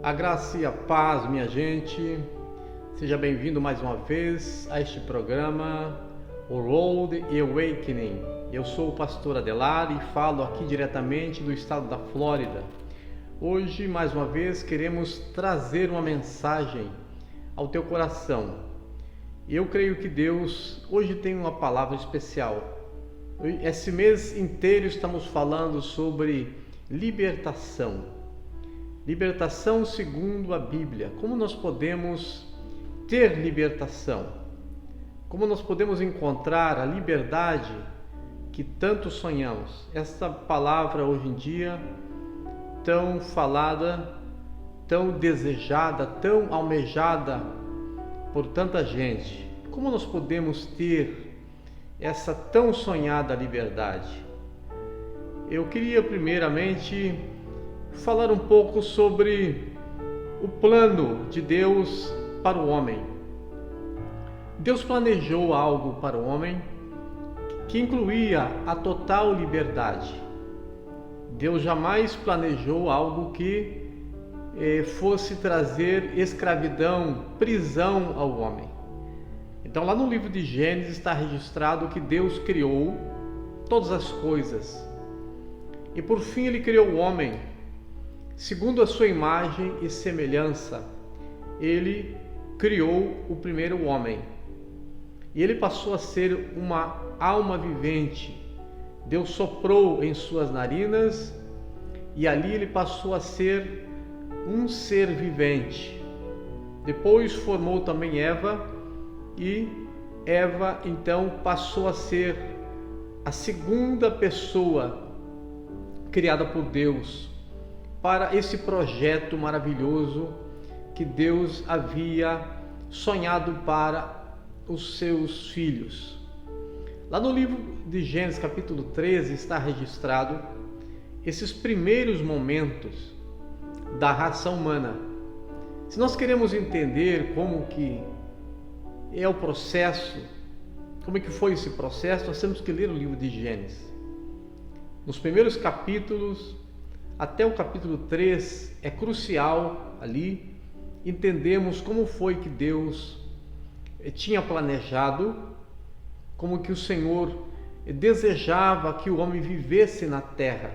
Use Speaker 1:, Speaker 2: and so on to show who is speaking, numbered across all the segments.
Speaker 1: A graça e a paz, minha gente. Seja bem-vindo mais uma vez a este programa, o Road Awakening. Eu sou o pastor Adelar e falo aqui diretamente do estado da Flórida. Hoje, mais uma vez, queremos trazer uma mensagem ao teu coração. Eu creio que Deus hoje tem uma palavra especial. Esse mês inteiro estamos falando sobre libertação. Libertação segundo a Bíblia. Como nós podemos ter libertação? Como nós podemos encontrar a liberdade que tanto sonhamos? Essa palavra hoje em dia tão falada, tão desejada, tão almejada por tanta gente. Como nós podemos ter essa tão sonhada liberdade? Eu queria primeiramente falar um pouco sobre o plano de Deus para o homem. Deus planejou algo para o homem que incluía a total liberdade. Deus jamais planejou algo que fosse trazer escravidão, prisão ao homem. Então, lá no livro de Gênesis está registrado que Deus criou todas as coisas. E por fim Ele criou o homem segundo a sua imagem e semelhança. Ele criou o primeiro homem. E ele passou a ser uma alma vivente. Deus soprou em suas narinas e ali ele passou a ser um ser vivente. Depois formou também Eva e Eva então passou a ser a segunda pessoa criada por Deus para esse projeto maravilhoso que Deus havia sonhado para os seus filhos. Lá no livro de Gênesis capítulo 13 está registrado esses primeiros momentos da raça humana. Se nós queremos entender como que é o processo, como é que foi esse processo, nós temos que ler o livro de Gênesis. Nos primeiros capítulos, até o capítulo 3, é crucial ali entendemos como foi que Deus tinha planejado, como que o Senhor desejava que o homem vivesse na terra.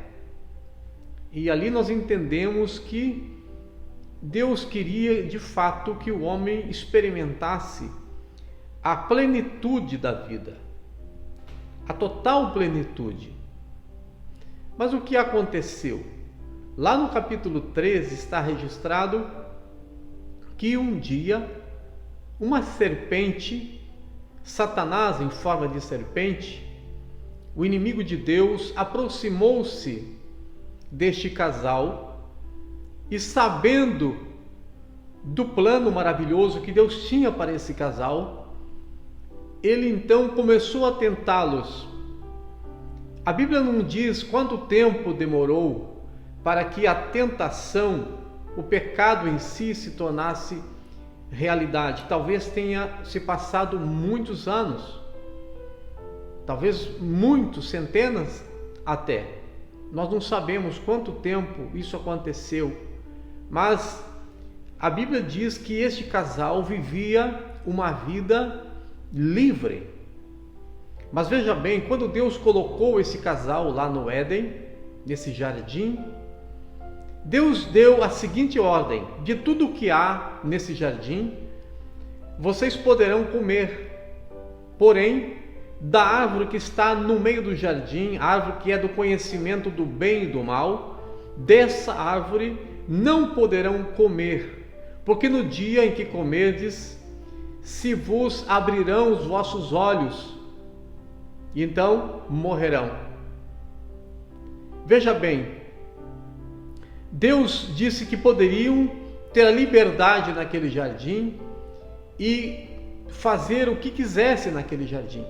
Speaker 1: E ali nós entendemos que Deus queria de fato que o homem experimentasse a plenitude da vida, a total plenitude. Mas o que aconteceu? Lá no capítulo 13 está registrado que um dia uma serpente, Satanás em forma de serpente, o inimigo de Deus, aproximou-se deste casal e, sabendo do plano maravilhoso que Deus tinha para esse casal, ele então começou a tentá-los. A Bíblia não diz quanto tempo demorou para que a tentação, o pecado em si se tornasse realidade. Talvez tenha se passado muitos anos, talvez muitos, centenas até. Nós não sabemos quanto tempo isso aconteceu, mas a Bíblia diz que este casal vivia uma vida livre. Mas veja bem, quando Deus colocou esse casal lá no Éden, nesse jardim, Deus deu a seguinte ordem: de tudo que há nesse jardim, vocês poderão comer, porém, da árvore que está no meio do jardim, a árvore que é do conhecimento do bem e do mal, dessa árvore não poderão comer, porque no dia em que comerdes, se vos abrirão os vossos olhos, e então morrerão. Veja bem, Deus disse que poderiam ter a liberdade naquele jardim e fazer o que quisesse naquele jardim.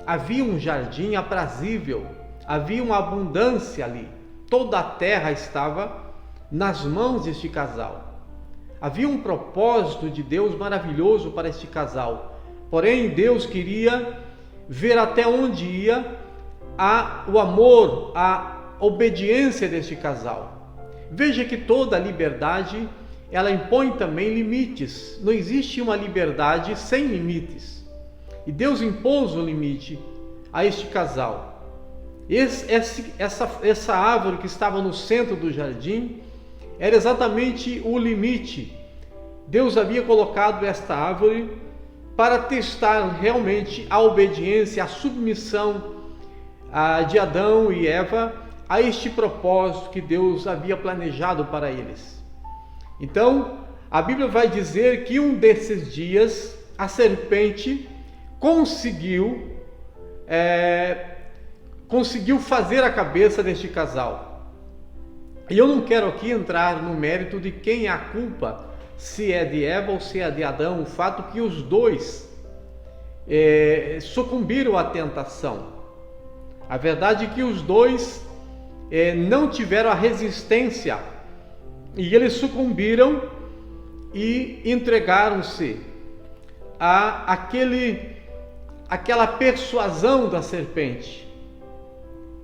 Speaker 1: Havia um jardim aprazível, havia uma abundância ali. Toda a terra estava nas mãos deste casal. Havia um propósito de Deus maravilhoso para este casal. Porém, Deus queria ver até onde ia o amor, a obediência deste casal. Veja que toda a liberdade ela impõe também limites. Não existe uma liberdade sem limites. E Deus impôs um limite a este casal. Essa árvore que estava no centro do jardim era exatamente o limite. Deus havia colocado esta árvore para testar realmente a obediência, a submissão de Adão e Eva a este propósito que Deus havia planejado para eles. Então, a Bíblia vai dizer que um desses dias a serpente conseguiu fazer a cabeça deste casal. E eu não quero aqui entrar no mérito de quem é a culpa, se é de Eva ou se é de Adão. O fato que os dois sucumbiram à tentação. A verdade é que os dois não tiveram a resistência e eles sucumbiram e entregaram-se àquela persuasão da serpente.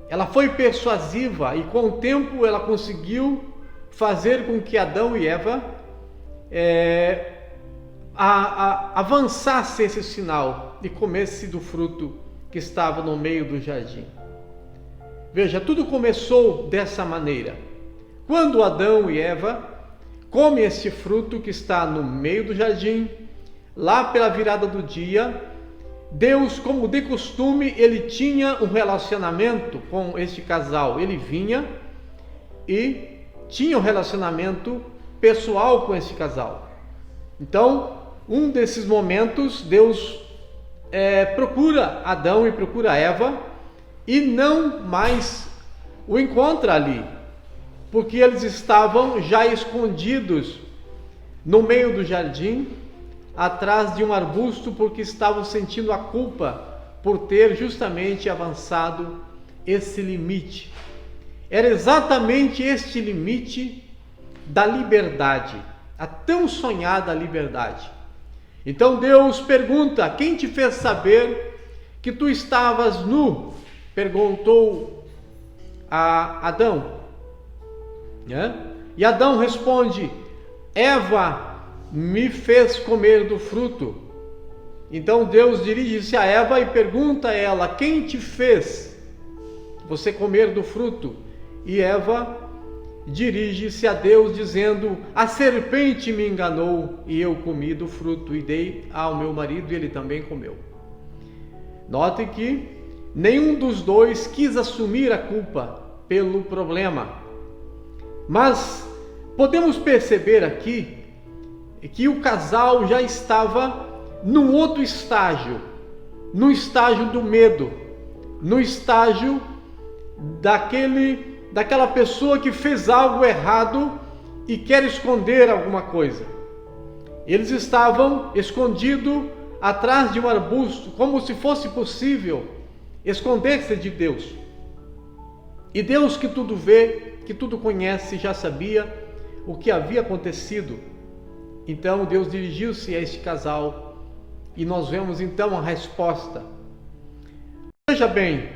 Speaker 1: Ela foi persuasiva e com o tempo ela conseguiu fazer com que Adão e Eva avançasse esse sinal e comesse do fruto que estava no meio do jardim. Veja, tudo começou dessa maneira. Quando Adão e Eva comem este fruto que está no meio do jardim, lá pela virada do dia, Deus, como de costume, ele tinha um relacionamento com este casal. Ele vinha e tinha um relacionamento pessoal com este casal. Então, um desses momentos, Deus procura Adão e procura Eva e não mais o encontra ali, porque eles estavam já escondidos no meio do jardim, atrás de um arbusto, porque estavam sentindo a culpa por ter justamente avançado esse limite. Era exatamente este limite da liberdade, a tão sonhada liberdade. Então Deus pergunta: quem te fez saber que tu estavas nu? Perguntou a Adão. E Adão responde: Eva me fez comer do fruto. Então Deus dirige-se a Eva e pergunta a ela: quem te fez você comer do fruto? E Eva dirige-se a Deus dizendo: a serpente me enganou e eu comi do fruto e dei ao meu marido e ele também comeu. Note que nenhum dos dois quis assumir a culpa pelo problema. Mas podemos perceber aqui que o casal já estava num outro estágio, no estágio do medo, no estágio daquela pessoa que fez algo errado e quer esconder alguma coisa. Eles estavam escondidos atrás de um arbusto, como se fosse possível esconder-se de Deus. E Deus, que tudo vê, que tudo conhece, já sabia o que havia acontecido. Então Deus dirigiu-se a este casal e nós vemos então a resposta. Veja bem,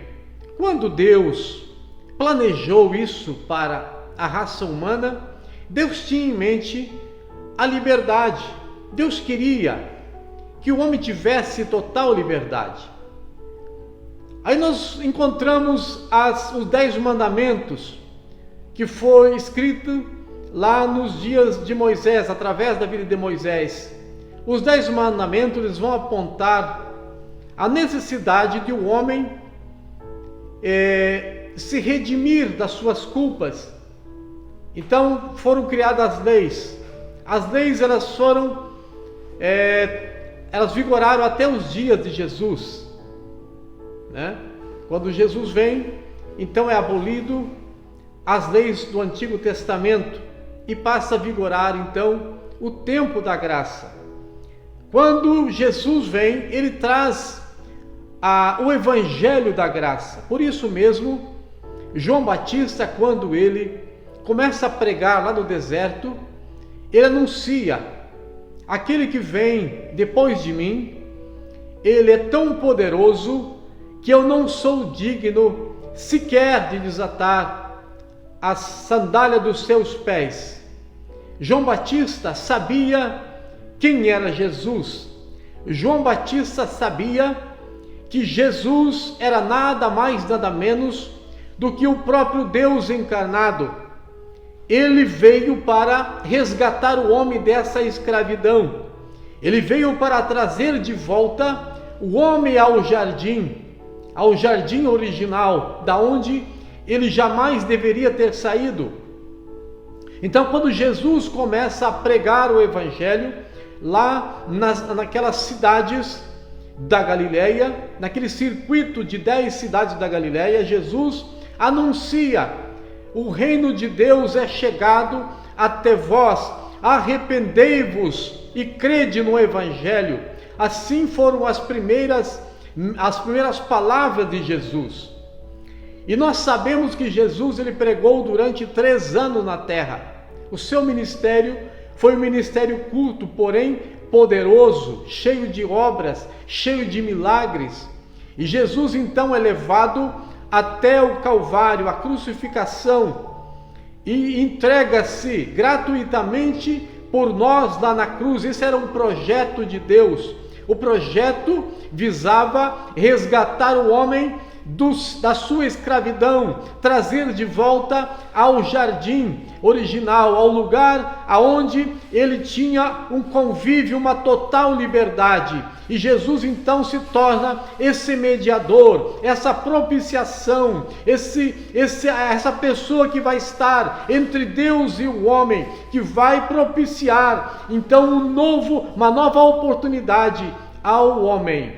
Speaker 1: quando Deus planejou isso para a raça humana, Deus tinha em mente a liberdade. Deus queria que o homem tivesse total liberdade. Aí nós encontramos os 10 mandamentos que foi escrito lá nos dias de Moisés, através da vida de Moisés. Os 10 mandamentos eles vão apontar a necessidade de o homem se redimir das suas culpas. Então foram criadas as leis. As leis elas vigoraram até os dias de Jesus, né? Quando Jesus vem, então é abolido as leis do Antigo Testamento e passa a vigorar então o tempo da graça. Quando Jesus vem, ele traz o Evangelho da graça. Por isso mesmo, João Batista, quando ele começa a pregar lá no deserto, ele anuncia: aquele que vem depois de mim, ele é tão poderoso que eu não sou digno sequer de desatar a sandália dos seus pés. João Batista sabia quem era Jesus. João Batista sabia que Jesus era nada mais, nada menos do que o próprio Deus encarnado. Ele veio para resgatar o homem dessa escravidão. Ele veio para trazer de volta o homem ao jardim original, da onde ele jamais deveria ter saído. Então, quando Jesus começa a pregar o Evangelho, lá naquelas cidades da Galileia, naquele circuito de 10 cidades da Galileia, Jesus anuncia: o reino de Deus é chegado até vós, arrependei-vos e crede no Evangelho. Assim foram as primeiras palavras de Jesus. E nós sabemos que Jesus ele pregou durante 3 anos na terra. O seu ministério foi um ministério curto, porém poderoso, cheio de obras, cheio de milagres. E Jesus então é levado até o Calvário, a crucificação, e entrega-se gratuitamente por nós lá na cruz. Esse era um projeto de Deus. O projeto visava resgatar o homem da sua escravidão, trazer de volta ao jardim original, ao lugar aonde ele tinha um convívio, uma total liberdade. E Jesus então se torna esse mediador, essa propiciação, essa pessoa que vai estar entre Deus e o homem, que vai propiciar então uma nova oportunidade ao homem.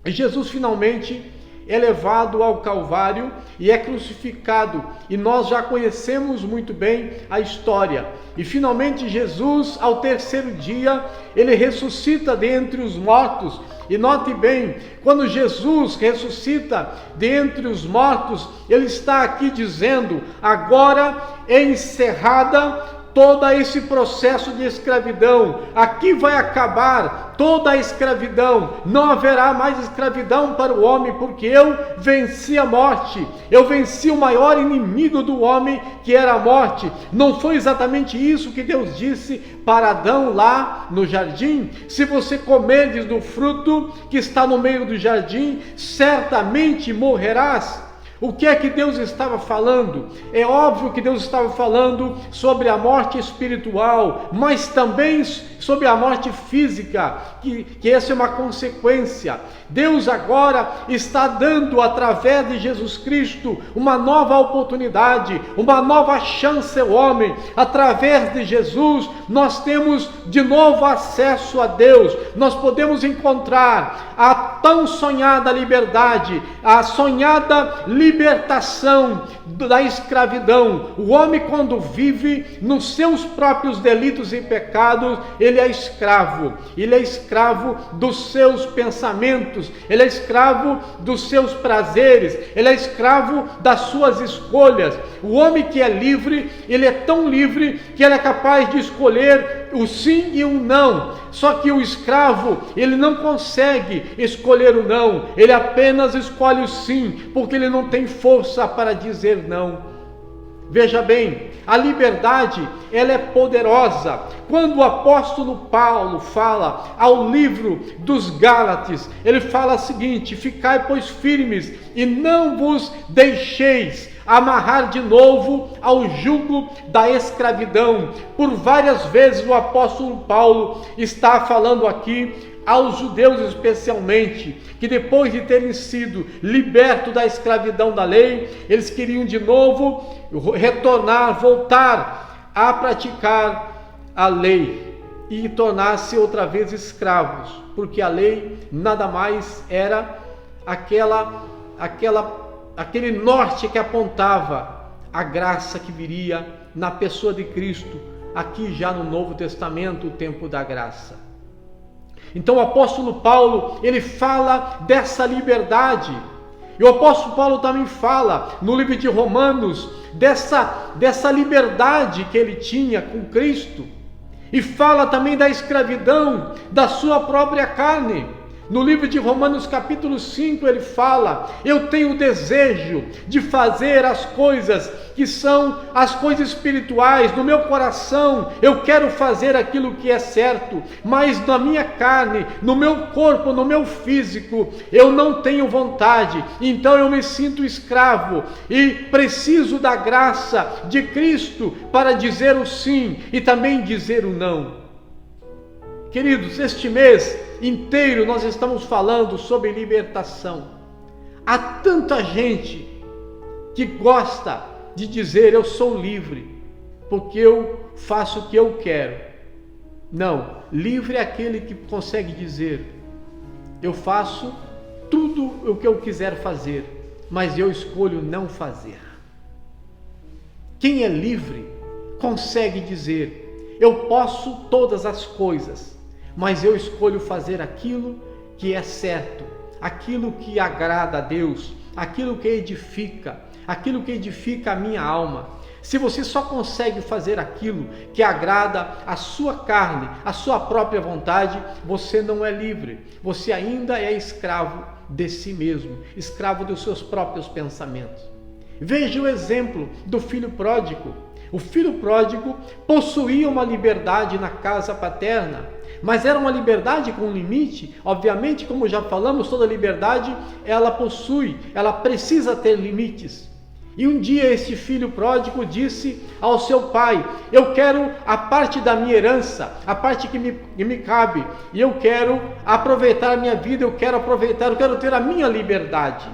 Speaker 1: E Jesus finalmente é levado ao Calvário e é crucificado, e nós já conhecemos muito bem a história. E finalmente Jesus, ao 3º dia, ele ressuscita dentre os mortos. E note bem, quando Jesus ressuscita dentre os mortos, ele está aqui dizendo: agora é encerrada todo esse processo de escravidão, aqui vai acabar toda a escravidão, não haverá mais escravidão para o homem, porque eu venci a morte, eu venci o maior inimigo do homem, que era a morte. Não foi exatamente isso que Deus disse para Adão lá no jardim? Se você comerdes do fruto que está no meio do jardim, certamente morrerás. O que é que Deus estava falando? É óbvio que Deus estava falando sobre a morte espiritual, mas também sobre a morte física, que essa é uma consequência. Deus agora está dando, através de Jesus Cristo, uma nova oportunidade, uma nova chance ao homem. Através de Jesus, nós temos de novo acesso a Deus. Nós podemos encontrar a tão sonhada liberdade, a sonhada libertação da escravidão. O homem, quando vive nos seus próprios delitos e pecados, ele é escravo dos seus pensamentos, ele é escravo dos seus prazeres, ele é escravo das suas escolhas. O homem que é livre, ele é tão livre que ele é capaz de escolher o sim e o não. Só que o escravo, ele não consegue escolher o não, ele apenas escolhe o sim, porque ele não tem força para dizer não. Veja bem, a liberdade, ela é poderosa. Quando o apóstolo Paulo fala ao livro dos Gálatas, ele fala o seguinte: ficai, pois, firmes, e não vos deixeis amarrar de novo ao jugo da escravidão. Por várias vezes o apóstolo Paulo está falando aqui aos judeus especialmente, que depois de terem sido libertos da escravidão da lei, eles queriam de novo retornar, voltar a praticar a lei e tornar-se outra vez escravos, porque a lei nada mais era aquele norte que apontava a graça que viria na pessoa de Cristo, aqui já no Novo Testamento, o tempo da graça. Então o apóstolo Paulo, ele fala dessa liberdade. E o apóstolo Paulo também fala no livro de Romanos dessa liberdade que ele tinha com Cristo. E fala também da escravidão da sua própria carne. No livro de Romanos capítulo 5 ele fala: eu tenho o desejo de fazer as coisas que são as coisas espirituais. No meu coração eu quero fazer aquilo que é certo, mas na minha carne, no meu corpo, no meu físico, eu não tenho vontade. Então eu me sinto escravo e preciso da graça de Cristo para dizer o sim e também dizer o não. Queridos, este mês inteiro nós estamos falando sobre libertação. Há tanta gente que gosta de dizer: eu sou livre, porque eu faço o que eu quero. Não, livre é aquele que consegue dizer: eu faço tudo o que eu quiser fazer, mas eu escolho não fazer. Quem é livre consegue dizer: eu posso todas as coisas, mas eu escolho fazer aquilo que é certo, aquilo que agrada a Deus, aquilo que edifica a minha alma. Se você só consegue fazer aquilo que agrada a sua carne, a sua própria vontade, você não é livre. Você ainda é escravo de si mesmo, escravo dos seus próprios pensamentos. Veja o exemplo do filho pródigo. O filho pródigo possuía uma liberdade na casa paterna, mas era uma liberdade com limite. Obviamente, como já falamos, toda liberdade ela precisa ter limites. E um dia este filho pródigo disse ao seu pai: eu quero a parte da minha herança, a parte que me cabe, e eu quero aproveitar a minha vida, eu quero ter a minha liberdade.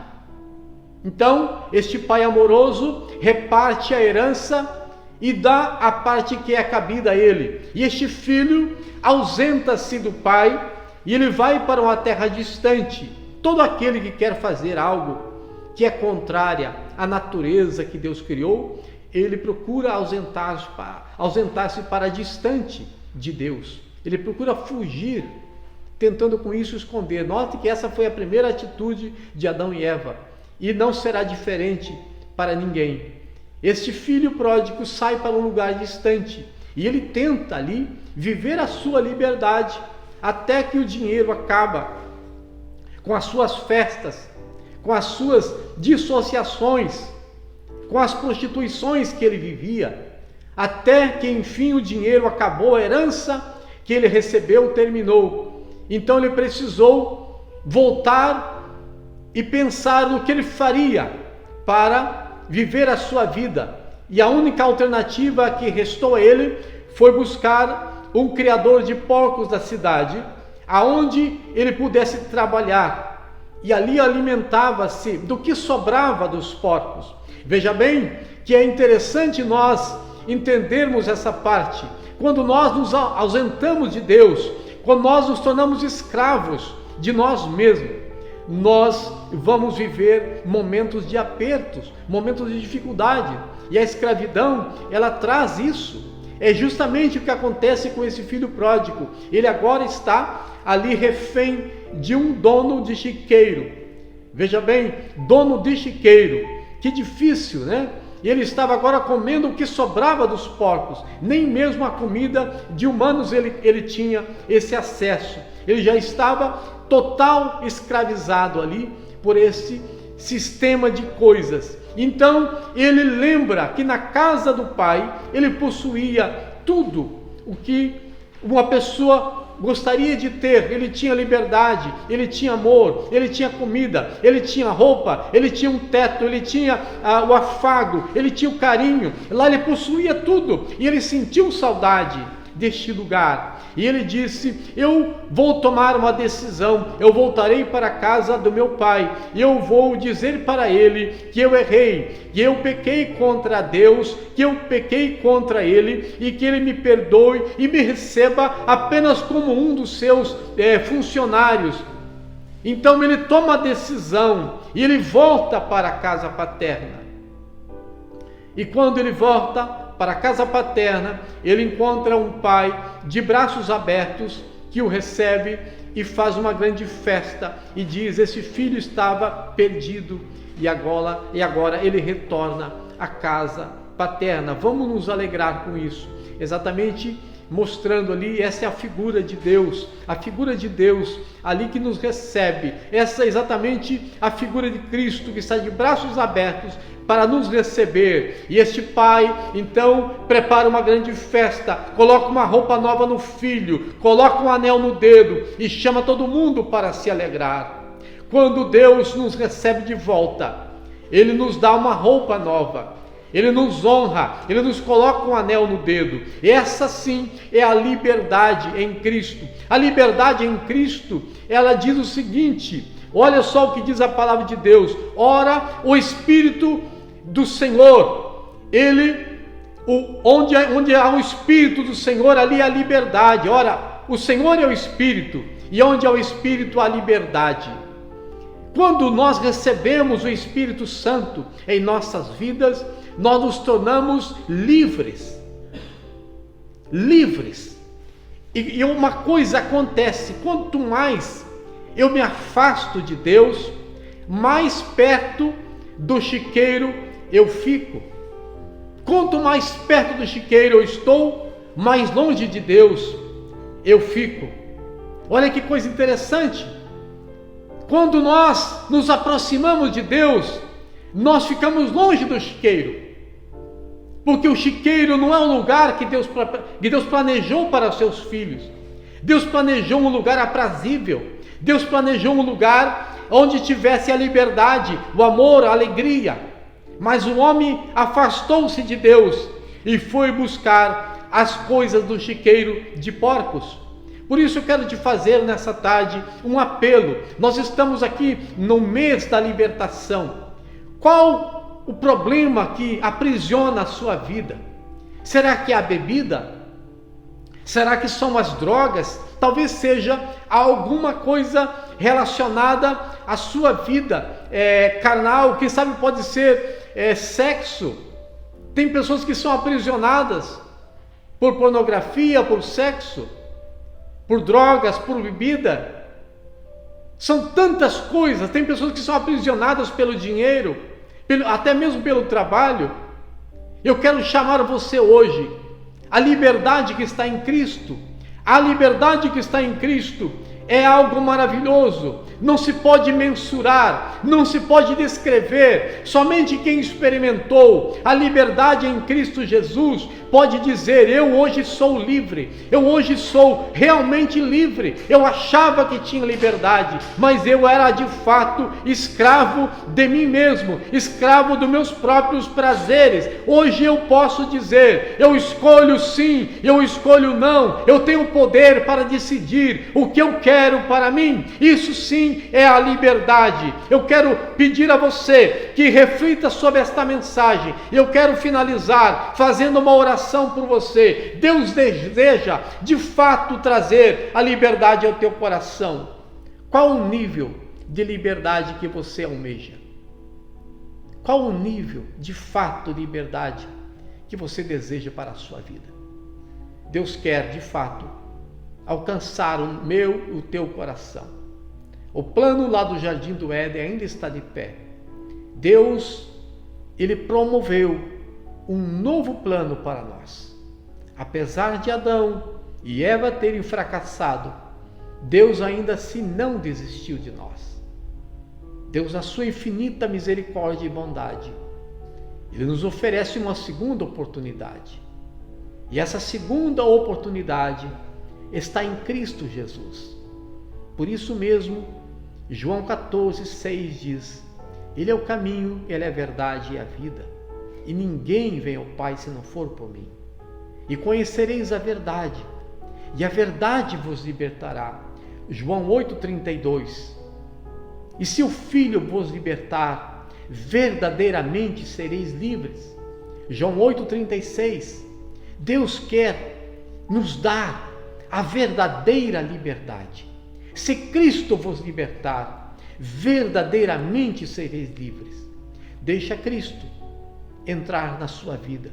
Speaker 1: Então, este pai amoroso reparte a herança e dá a parte que é cabida a ele. E este filho ausenta-se do pai e ele vai para uma terra distante. Todo aquele que quer fazer algo que é contrária à natureza que Deus criou, ele procura ausentar-se para distante de Deus. Ele procura fugir, tentando com isso esconder. Note que essa foi a primeira atitude de Adão e Eva, e não será diferente para ninguém. Este filho pródigo sai para um lugar distante e ele tenta ali viver a sua liberdade, até que o dinheiro acaba, com as suas festas, com as suas dissociações, com as prostituições que ele vivia, até que enfim o dinheiro acabou, a herança que ele recebeu terminou. Então ele precisou voltar e pensar no que ele faria para viver a sua vida, e a única alternativa que restou a ele foi buscar um criador de porcos da cidade, aonde ele pudesse trabalhar, e ali alimentava-se do que sobrava dos porcos. Veja bem que é interessante nós entendermos essa parte. Quando nós nos ausentamos de Deus, quando nós nos tornamos escravos de nós mesmos, nós vamos viver momentos de apertos, momentos de dificuldade, e a escravidão, ela traz isso. É justamente o que acontece com esse filho pródigo. Ele agora está ali refém de um dono de chiqueiro. Veja bem, dono de chiqueiro, que difícil, né? E ele estava agora comendo o que sobrava dos porcos. Nem mesmo a comida de humanos ele tinha esse acesso. Ele já estava total escravizado ali por esse sistema de coisas. Então ele lembra que na casa do pai ele possuía tudo o que uma pessoa gostaria de ter. Ele tinha liberdade, ele tinha amor, ele tinha comida, ele tinha roupa, ele tinha um teto, ele tinha o afago, ele tinha o carinho. Lá ele possuía tudo e ele sentiu saudade deste lugar. E ele disse: eu vou tomar uma decisão, eu voltarei para a casa do meu pai, e eu vou dizer para ele que eu errei, que eu pequei contra Deus, que eu pequei contra ele, e que ele me perdoe e me receba apenas como um dos seus funcionários. Então ele toma a decisão e ele volta para a casa paterna. E quando ele volta para a casa paterna, ele encontra um pai de braços abertos que o recebe e faz uma grande festa e diz: esse filho estava perdido e agora ele retorna à casa paterna. Vamos nos alegrar com isso. Exatamente mostrando ali, essa é a figura de Deus ali que nos recebe. Essa é exatamente a figura de Cristo, que está de braços abertos para nos receber. E este pai, então, prepara uma grande festa, coloca uma roupa nova no filho, coloca um anel no dedo e chama todo mundo para se alegrar. Quando Deus nos recebe de volta, Ele nos dá uma roupa nova, Ele nos honra, Ele nos coloca um anel no dedo. Essa sim é a liberdade em Cristo. A liberdade em Cristo, ela diz o seguinte, olha só o que diz a palavra de Deus: ora, o Espírito do Senhor, onde há o Espírito do Senhor, ali há liberdade. Ora, o Senhor é o Espírito, e onde há o Espírito há liberdade. Quando nós recebemos o Espírito Santo em nossas vidas, nós nos tornamos livres. E uma coisa acontece: quanto mais eu me afasto de Deus, mais perto do chiqueiro eu fico. Quanto mais perto do chiqueiro eu estou, mais longe de Deus eu fico. Olha que coisa interessante. Quando nós nos aproximamos de Deus, nós ficamos longe do chiqueiro, porque o chiqueiro não é um lugar que Deus planejou para os seus filhos. Deus planejou um lugar aprazível, Deus planejou um lugar onde tivesse a liberdade, o amor, a alegria. Mas o homem afastou-se de Deus e foi buscar as coisas do chiqueiro de porcos. Por isso eu quero te fazer nessa tarde um apelo. Nós estamos aqui no mês da libertação. Qual o problema que aprisiona a sua vida? Será que é a bebida? Será que são as drogas? Talvez seja alguma coisa relacionada à sua vida carnal. Quem sabe pode ser sexo. Tem pessoas que são aprisionadas por pornografia, por sexo, por drogas, por bebida. São tantas coisas. Tem pessoas que são aprisionadas pelo dinheiro, até mesmo pelo trabalho. Eu quero chamar você hoje. A liberdade que está em Cristo, a liberdade que está em Cristo é algo maravilhoso. Não se pode mensurar, não se pode descrever. Somente quem experimentou a liberdade em Cristo Jesus pode dizer: eu hoje sou livre, eu hoje sou realmente livre. Eu achava que tinha liberdade, mas eu era de fato escravo de mim mesmo, escravo dos meus próprios prazeres. Hoje eu posso dizer: eu escolho sim, eu escolho não, eu tenho poder para decidir o que eu quero para mim. Isso sim é a liberdade. Eu quero pedir a você que reflita sobre esta mensagem. Eu quero finalizar fazendo uma oração por você. Deus deseja de fato trazer a liberdade ao teu coração. Qual o nível de liberdade que você almeja? Qual o nível de fato de liberdade que você deseja para a sua vida? Deus quer de fato alcançar o teu coração. O plano lá do Jardim do Éden ainda está de pé. Deus, Ele promoveu um novo plano para nós. Apesar de Adão e Eva terem fracassado, Deus ainda assim não desistiu de nós. Deus, na sua infinita misericórdia e bondade, Ele nos oferece uma segunda oportunidade. E essa segunda oportunidade está em Cristo Jesus. Por isso mesmo, João 14,6 diz: Ele é o caminho, Ele é a verdade e a vida, e ninguém vem ao Pai se não for por mim. E conhecereis a verdade, e a verdade vos libertará. João 8,32. E se o Filho vos libertar, verdadeiramente sereis livres. João 8,36. Deus quer nos dar a verdadeira liberdade. Se Cristo vos libertar, verdadeiramente sereis livres. Deixa Cristo entrar na sua vida.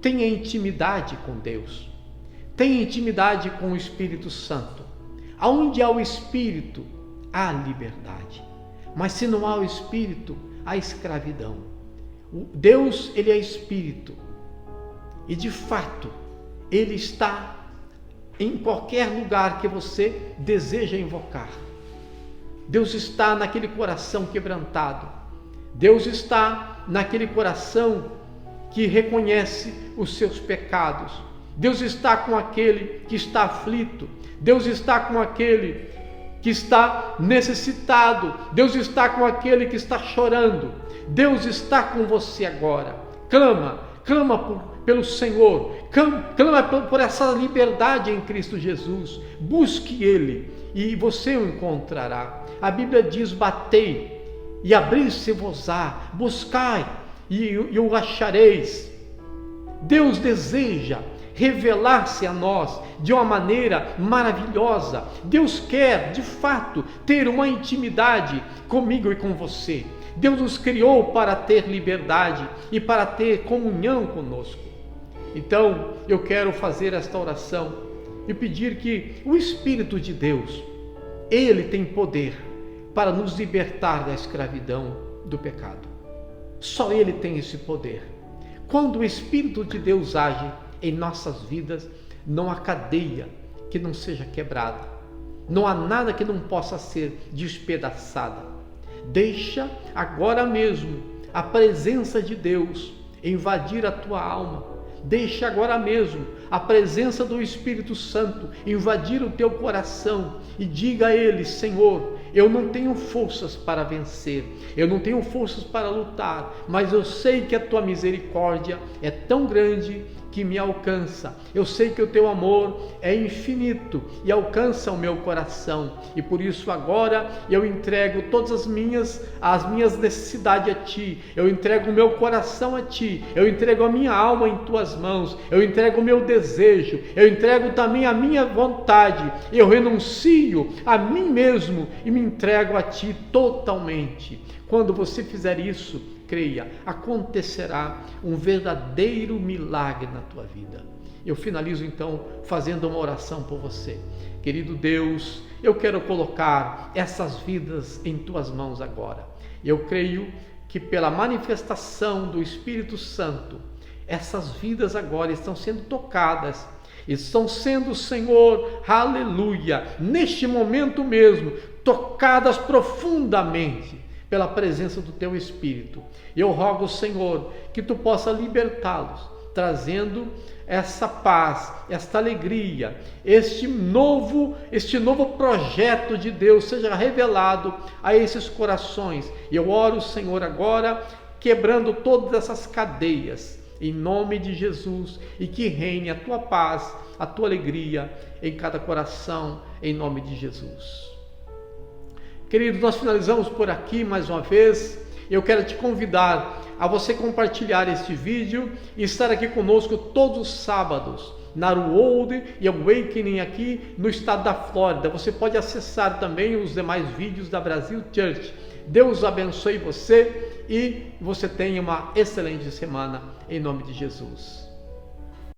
Speaker 1: Tenha intimidade com Deus. Tenha intimidade com o Espírito Santo. Aonde há o Espírito, há liberdade. Mas se não há o Espírito, há escravidão. Deus, Ele é Espírito. E de fato, Ele está em qualquer lugar que você deseja invocar. Deus está naquele coração quebrantado. Deus está naquele coração que reconhece os seus pecados. Deus está com aquele que está aflito. Deus está com aquele que está necessitado. Deus está com aquele que está chorando. Deus está com você agora. Clama pelo Senhor. Clama por essa liberdade em Cristo Jesus. Busque Ele e você o encontrará. A Bíblia diz: batei e abrir-se-vos-á, buscai e o achareis. Deus deseja revelar-se a nós de uma maneira maravilhosa. Deus quer, de fato, ter uma intimidade comigo e com você. Deus nos criou para ter liberdade e para ter comunhão conosco. Então, eu quero fazer esta oração e pedir que o Espírito de Deus, Ele tem poder para nos libertar da escravidão do pecado. Só Ele tem esse poder. Quando o Espírito de Deus age em nossas vidas, não há cadeia que não seja quebrada. Não há nada que não possa ser despedaçada. Deixa agora mesmo a presença de Deus invadir a tua alma. Deixa agora mesmo a presença do Espírito Santo invadir o teu coração e diga a Ele: Senhor, eu não tenho forças para vencer, eu não tenho forças para lutar, mas eu sei que a tua misericórdia é tão grande que me alcança. Eu sei que o teu amor é infinito e alcança o meu coração, e por isso agora eu entrego todas as minhas necessidades a ti. Eu entrego o meu coração a ti, eu entrego a minha alma em tuas mãos, eu entrego o meu desejo, eu entrego também a minha vontade, eu renuncio a mim mesmo e me entrego a ti totalmente. Quando você fizer isso, creia, acontecerá um verdadeiro milagre na tua vida. Eu finalizo então fazendo uma oração por você. Querido Deus, eu quero colocar essas vidas em tuas mãos agora. Eu creio que pela manifestação do Espírito Santo, essas vidas agora estão sendo tocadas, estão sendo, Senhor, aleluia, neste momento mesmo, tocadas profundamente pela presença do teu Espírito. Eu rogo, Senhor, que tu possa libertá-los, trazendo essa paz, esta alegria, este novo projeto de Deus seja revelado a esses corações. E eu oro, Senhor, agora, quebrando todas essas cadeias, em nome de Jesus, e que reine a tua paz, a tua alegria em cada coração, em nome de Jesus. Queridos, nós finalizamos por aqui mais uma vez. Eu quero te convidar a você compartilhar este vídeo e estar aqui conosco todos os sábados na World e Awakening aqui no estado da Flórida. Você pode acessar também os demais vídeos da Brasil Church. Deus abençoe você e você tenha uma excelente semana em nome de Jesus.